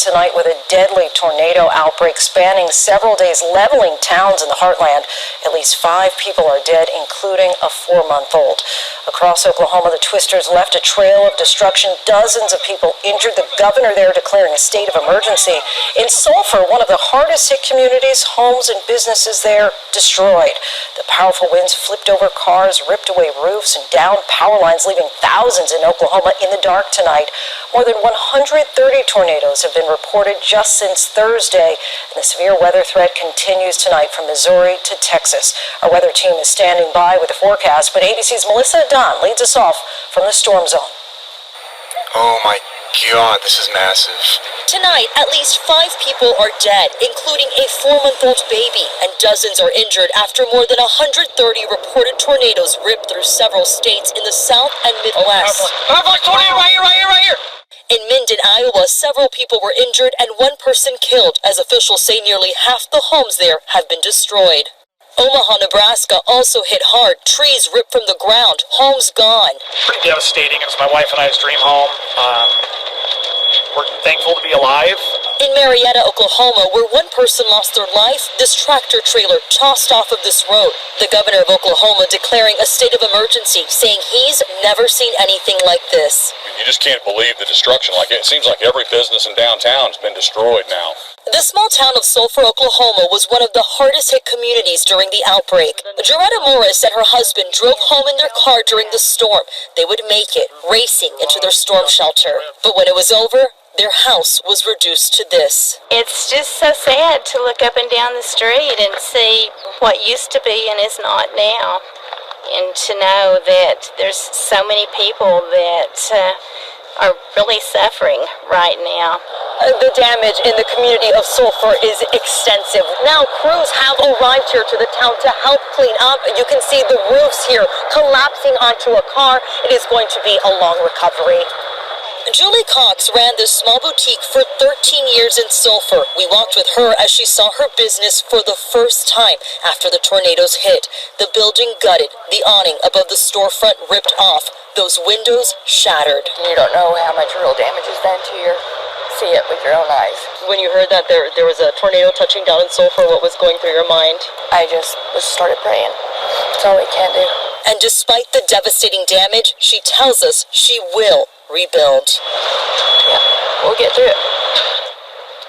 tonight with a deadly tornado outbreak spanning several days, leveling towns in the heartland. At least 5 people are dead, including a 4-month-old. Across Oklahoma, the twisters left a trail of destruction. Dozens of people injured. The governor there declaring a state of emergency. In Sulphur, one of the hardest hit communities, homes and businesses there destroyed. The powerful winds flipped over cars, ripped away roofs, and down power lines, leaving thousands in Oklahoma in the dark tonight. More than 130 tornadoes have been reported just since Thursday, and the severe weather threat continues tonight from Missouri to Texas. Our weather team is standing by with the forecast, but ABC's Melissa Dunn leads us off from the storm zone. Oh my God, this is massive. Tonight, at least 5 people are dead, including a 4-month-old baby, and dozens are injured after more than 130 reported tornadoes ripped through several states in the South and Midwest. Tornado right here. In Minden, Iowa, several people were injured and 1 person killed, as officials say nearly half the homes there have been destroyed. Omaha, Nebraska also hit hard. Trees ripped from the ground, homes gone. Pretty devastating. It was my wife and I's dream home. We're thankful to be alive. In Marietta, Oklahoma, where 1 person lost their life, this tractor trailer tossed off of this road. The governor of Oklahoma declaring a state of emergency, saying he's never seen anything like this. You just can't believe the destruction. It seems like every business in downtown has been destroyed now. The small town of Sulphur, Oklahoma was one of the hardest hit communities during the outbreak. Joretta Morris and her husband drove home in their car during the storm. They would make it, racing into their storm shelter. But when it was over, their house was reduced to this. It's just so sad to look up and down the street and see what used to be and is not now. And to know that there's so many people that are really suffering right now. The damage in the community of Sulphur is extensive. Now crews have arrived here to the town to help clean up. You can see the roofs here collapsing onto a car. It is going to be a long recovery. Julie Cox ran this small boutique for 13 years in Sulphur. We walked with her as she saw her business for the first time after the tornadoes hit. The building gutted, the awning above the storefront ripped off, those windows shattered. You don't know how much real damage is done to you. See it with your own eyes. When you heard that there was a tornado touching down in Sulphur, what was going through your mind? I just started praying. That's all we can do. And despite the devastating damage, she tells us she will rebuild. Yeah, we'll get through it.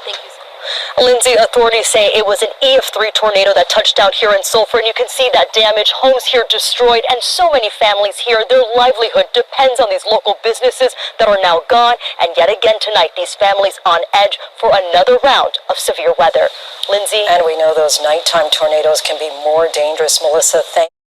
Thank you. Lindsay, authorities say it was an EF3 tornado that touched down here in Sulphur, and you can see that damage, homes here destroyed, and so many families here, their livelihood depends on these local businesses that are now gone, and yet again tonight, these families on edge for another round of severe weather. Lindsay? And we know those nighttime tornadoes can be more dangerous. Melissa, thank you.